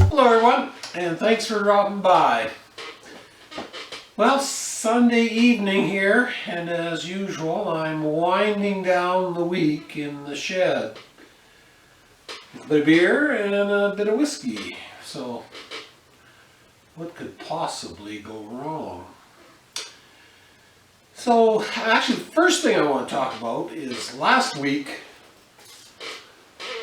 Hello everyone, and thanks for dropping by. Well, Sunday evening here, and as usual, I'm winding down the week in the shed. A bit of beer and a bit of whiskey. So, what could possibly go wrong? So, actually, the first thing I want to talk about is last week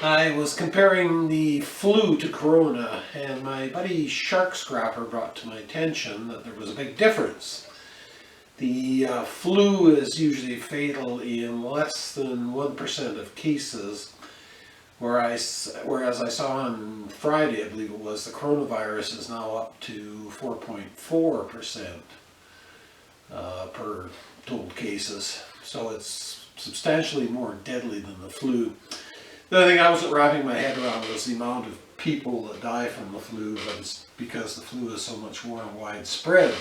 I was comparing the flu to corona, and my buddy Shark Scrapper brought to my attention that there was a big difference. The flu is usually fatal in less than 1% of cases, whereas I saw on Friday, I believe it was, the coronavirus is now up to 4.4% per total cases. So it's substantially more deadly than the flu. The other thing I wasn't wrapping my head around was the amount of people that die from the flu, but it's because the flu is so much more widespread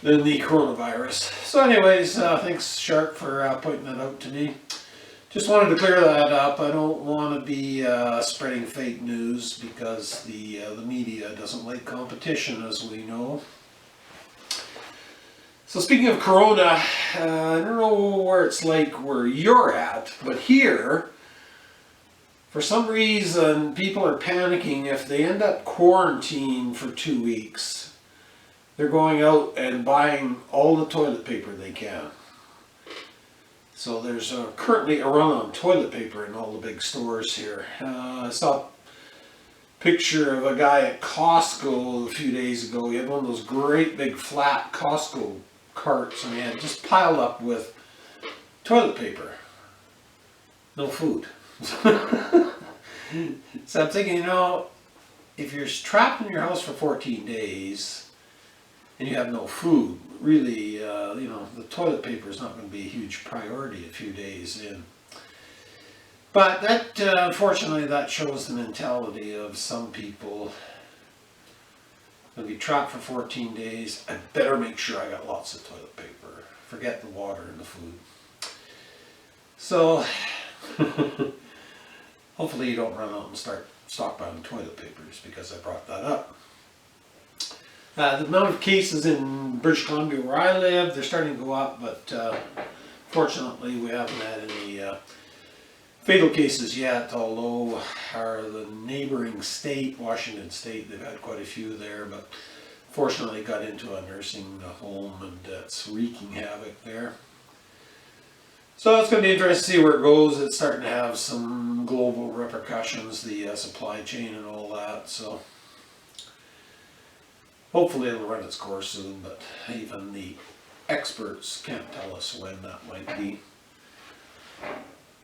than the coronavirus. So anyways, thanks Shark for pointing that out to me. Just wanted to clear that up. I don't want to be spreading fake news because the media doesn't like competition, as we know. So speaking of corona, I don't know where it's like where you're at, but here, for some reason, people are panicking if they end up quarantined for 2 weeks. They're going out and buying all the toilet paper they can. So there's currently a run on toilet paper in all the big stores here. I saw a picture of a guy at Costco a few days ago. He had one of those great big flat Costco carts, and he had just piled up with toilet paper. No food. So I'm thinking, if you're trapped in your house for 14 days and you have no food, really, the toilet paper is not going to be a huge priority a few days in. But that, unfortunately, that shows the mentality of some people. I'm going to be trapped for 14 days. I better make sure I got lots of toilet paper. Forget the water and the food. So, hopefully you don't run out and start stockpiling toilet papers because I brought that up. The amount of cases in British Columbia where I live, they're starting to go up, but fortunately we haven't had any fatal cases yet, although the neighboring state, Washington State, they've had quite a few there, but fortunately got into a nursing home and it's wreaking havoc there. So it's going to be interesting to see where it goes. It's starting to have some global repercussions, the supply chain and all that. So hopefully it'll run its course soon, but even the experts can't tell us when that might be.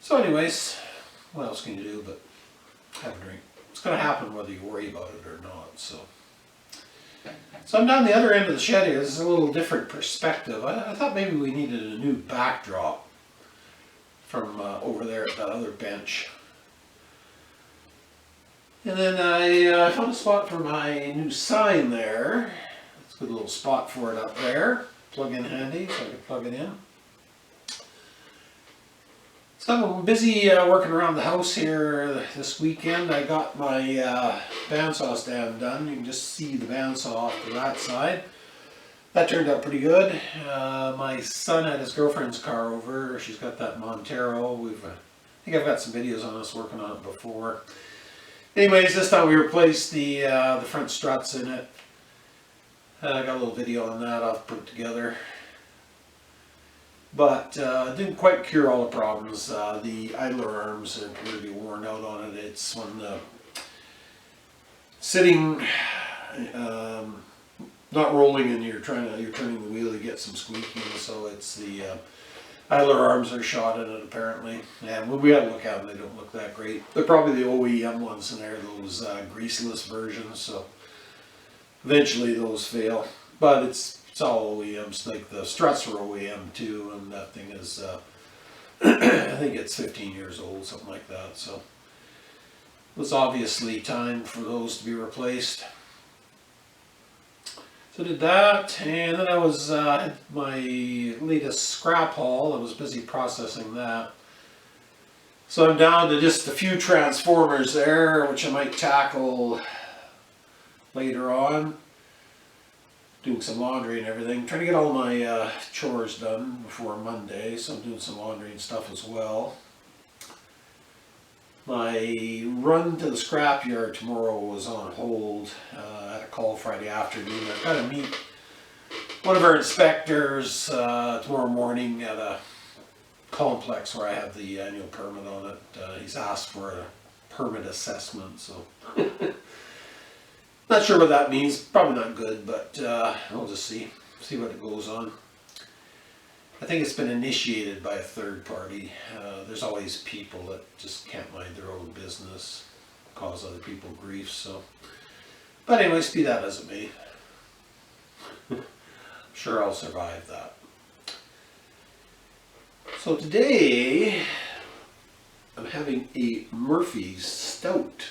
So anyways, what else can you do but have a drink? It's going to happen whether you worry about it or not. So I'm down the other end of the shed here. This is a little different perspective. I thought maybe we needed a new backdrop from over there at that other bench. And then I found a spot for my new sign there. It's a good little spot for it up there. Plug in handy, so I can plug it in. So I'm busy working around the house here this weekend. I got my bandsaw stand done. You can just see the bandsaw off to that side. That turned out pretty good. My son had his girlfriend's car over. She's got that Montero. I think I've got some videos on us working on it before. Anyways, this time we replaced the front struts in it. I got a little video on that I've put together. But didn't quite cure all the problems. The idler arms are really worn out on it. It's when the sitting, not rolling, and you're turning the wheel to get some squeaking. So it's the idler arms are shot in it apparently. And when we had to look at them, they don't look that great. They're probably the OEM ones in there, those greaseless versions. So eventually those fail. But it's all OEMs. Like the struts were OEM too, and that thing is I think it's 15 years old, something like that. So it was obviously time for those to be replaced. So I did that, and then I was had my latest scrap haul. I was busy processing that. So I'm down to just a few transformers there, which I might tackle later on. Doing some laundry and everything. Trying to get all my chores done before Monday, so I'm doing some laundry and stuff as well. My run to the scrapyard tomorrow was on hold. I had a call Friday afternoon. I've got to meet one of our inspectors tomorrow morning at a complex where I have the annual permit on it. He's asked for a permit assessment, so not sure what that means. Probably not good, but I'll just see what it goes on. I think it's been initiated by a third party. There's always people that just can't mind their own business, cause other people grief. So, but anyways, be that as it may, I'm sure I'll survive that. So today I'm having a Murphy's Stout.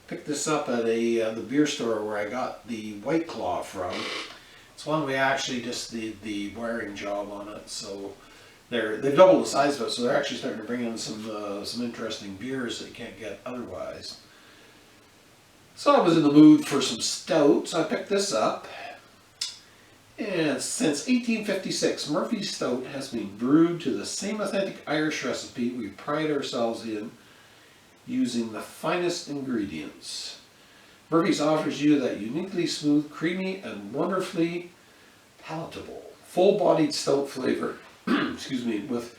Picked this up at the beer store where I got the White Claw from. It's one we actually just did the wiring job on it, so they've doubled the size of it, so they're actually starting to bring in some interesting beers that you can't get otherwise. So I was in the mood for some stout, so I picked this up. And since 1856, Murphy's Stout has been brewed to the same authentic Irish recipe we pride ourselves in, using the finest ingredients. Murphy's offers you that uniquely smooth, creamy, and wonderfully palatable, full-bodied stout flavor, excuse me, with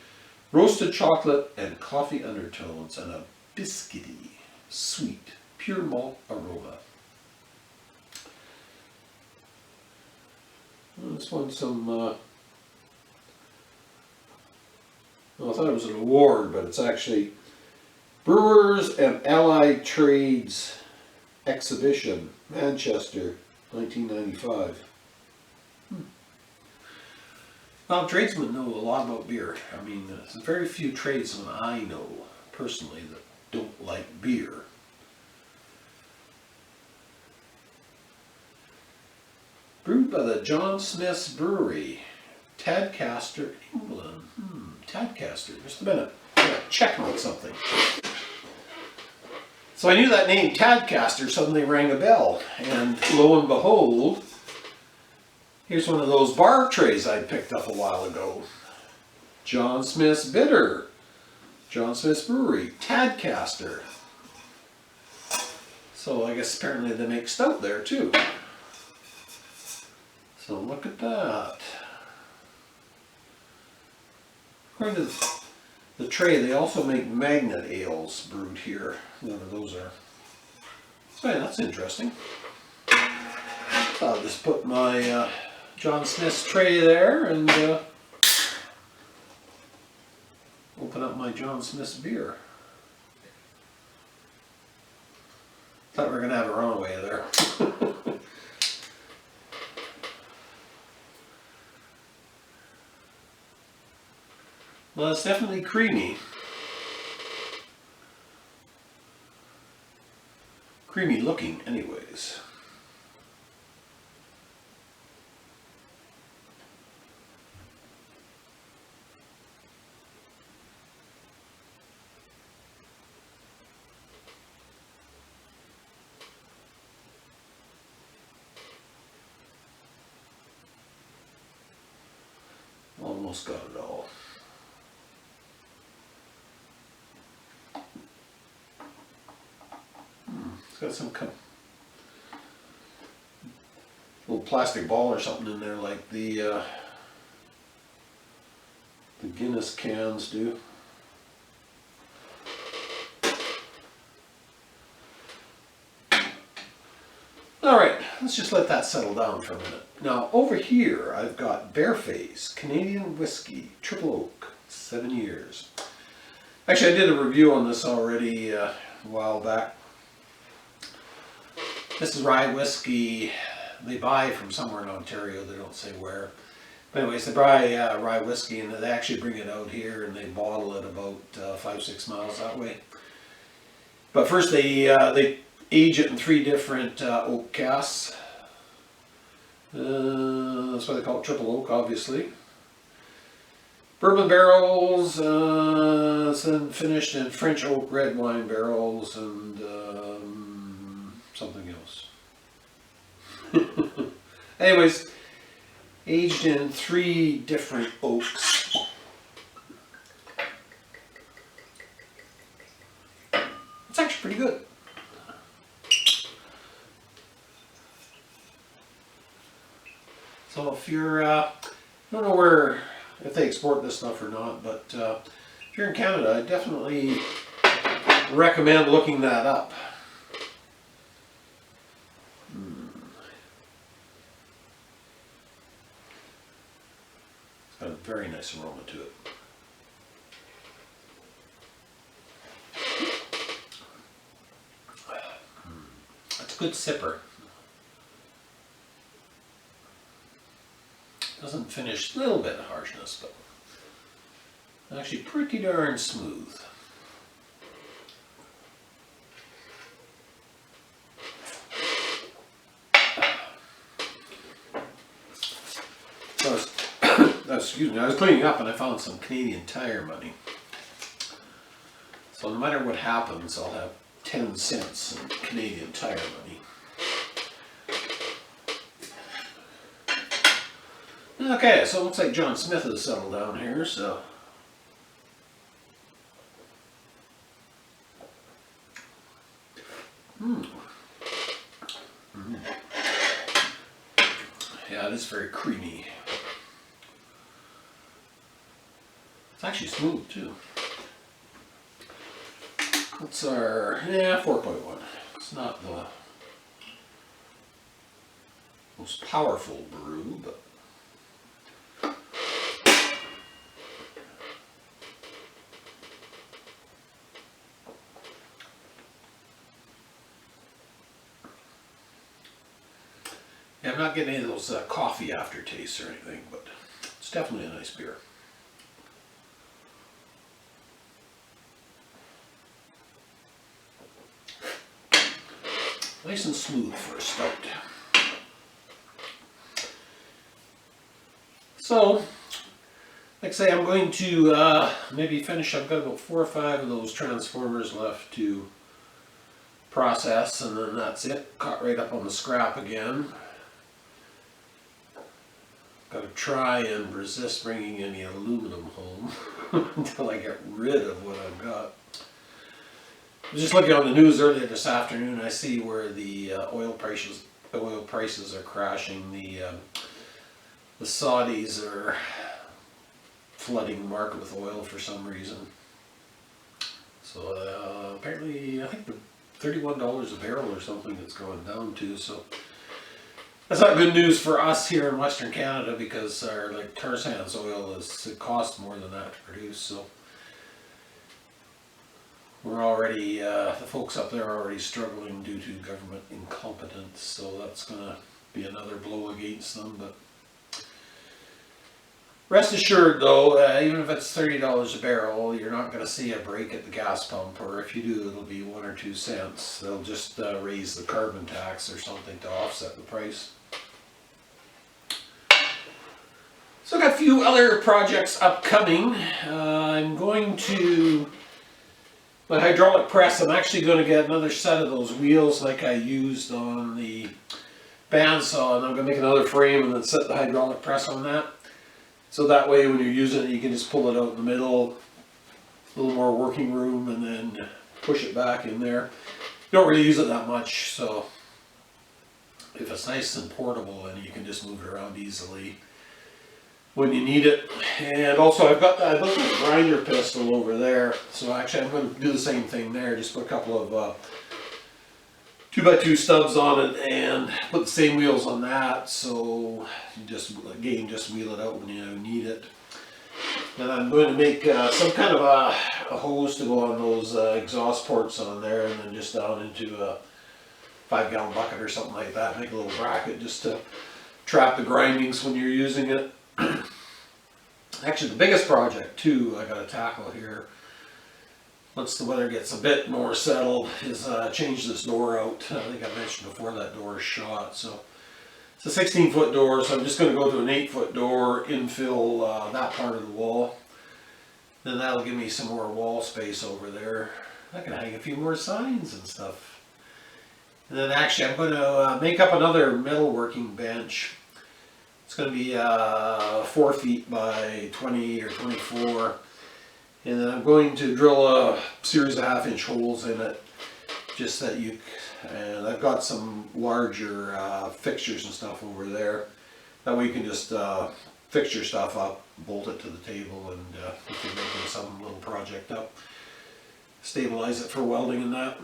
roasted chocolate and coffee undertones and a biscuity, sweet, pure malt aroma. This one's some, well, I thought it was an award, but it's actually Brewers and Allied Trades Exhibition, Manchester, 1995. Well, tradesmen know a lot about beer. I mean, there's very few tradesmen I know personally that don't like beer. Brewed by the John Smith's Brewery, Tadcaster, England. Tadcaster, just a minute. I gotta check on something. So I knew that name Tadcaster suddenly rang a bell, and lo and behold, here's one of those bar trays I picked up a while ago. John Smith's Bitter, John Smith's Brewery, Tadcaster. So I guess apparently they make stout there too. So look at that. According to the tray, they also make magnet ales brewed here. Whatever those are. So yeah, that's interesting. I'll just put my John Smith's tray there and open up my John Smith's beer. Thought we were going to have a runaway there. Well, it's definitely creamy. Creamy looking, anyways. Almost got it all. Got some little plastic ball or something in there like the Guinness cans do. Alright, let's just let that settle down for a minute. Now over here I've got Bareface Canadian Whisky Triple Oak, 7 years. Actually I did a review on this already a while back. This is rye whiskey they buy from somewhere in Ontario, they don't say where. But anyways, they buy rye whiskey and they actually bring it out here and they bottle it about 5-6 miles that way. But first they age it in 3 different oak casks. That's why they call it triple oak, obviously. bourbon barrels, then finished in French oak red wine barrels, and something else. Anyways, aged in 3 different oaks. It's actually pretty good. So if you're, I don't know if they export this stuff or not, but if you're in Canada, I definitely recommend looking that up. It's got a very nice aroma to it. It's a good sipper. Doesn't finish, a little bit of harshness, but actually pretty darn smooth. So excuse me, I was cleaning up and I found some Canadian Tire money. So no matter what happens, I'll have 10 cents in Canadian Tire money. Okay, so it looks like John Smith has settled down here, so. Yeah, it is very creamy. It's actually smooth too. What's our, 4.1. It's not the most powerful brew, but yeah, I'm not getting any of those coffee aftertastes or anything, but it's definitely a nice beer. Nice and smooth for a stout. So, like I say, I'm going to maybe finish. I've got about 4 or 5 of those transformers left to process, and then that's it. Caught right up on the scrap again. Got to try and resist bringing any aluminum home until I get rid of what I've got. I was just looking on the news earlier this afternoon. I see where the oil prices are crashing. The Saudis are flooding the market with oil for some reason. So apparently, I think the $31 a barrel or something it's going down to. So that's not good news for us here in Western Canada, because our tar sands oil it costs more than that to produce. So we're already, the folks up there are already struggling due to government incompetence, so that's going to be another blow against them. But rest assured though, even if it's $30 a barrel, you're not going to see a break at the gas pump, or if you do, it'll be 1 or 2 cents. They'll just raise the carbon tax or something to offset the price. So I've got a few other projects upcoming. I'm going to, my hydraulic press, I'm actually going to get another set of those wheels like I used on the bandsaw, and I'm going to make another frame and then set the hydraulic press on that. So that way when you're using it, you can just pull it out in the middle, a little more working room, and then push it back in there. You don't really use it that much, so if it's nice and portable, and you can just move it around easily when you need it. And also I've got that grinder pistol over there, so actually I'm going to do the same thing there. Just put a couple of 2x2 stubs on it and put the same wheels on that, so you just wheel it out when you need it. And I'm going to make some kind of a hose to go on those exhaust ports on there, and then just down into a 5-gallon bucket or something like that. Make a little bracket just to trap the grindings when you're using it. Actually, the biggest project too I got to tackle here, once the weather gets a bit more settled, is change this door out. I think I mentioned before that door is shot. So it's a 16-foot door, so I'm just going to go to an 8-foot door, infill that part of the wall. Then that'll give me some more wall space over there. I can hang a few more signs and stuff. And then actually I'm going to make up another metalworking bench. It's going to be 4 feet by 20 or 24. And then I'm going to drill a series of 1/2-inch holes in it. Just that you, and I've got some larger fixtures and stuff over there. That way you can just fix your stuff up, bolt it to the table, and if you're making some little project up, stabilize it for welding and that.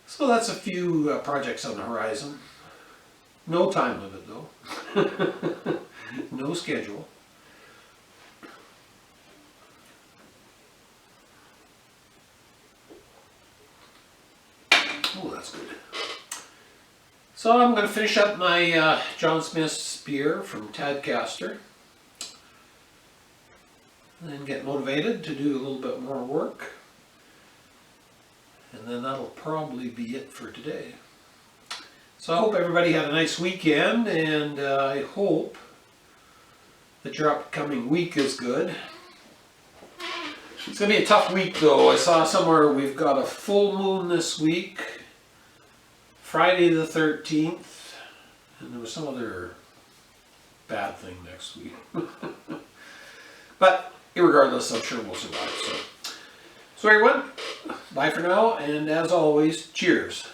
So that's a few projects on the horizon. No time limit though. No schedule. Oh, that's good. So I'm going to finish up my John Smith's beer from Tadcaster. And then get motivated to do a little bit more work. And then that'll probably be it for today. So I hope everybody had a nice weekend, and I hope that your upcoming week is good. It's going to be a tough week though. I saw somewhere we've got a full moon this week, Friday the 13th, and there was some other bad thing next week. But regardless, I'm sure we'll survive. So everyone, bye for now, and as always, cheers.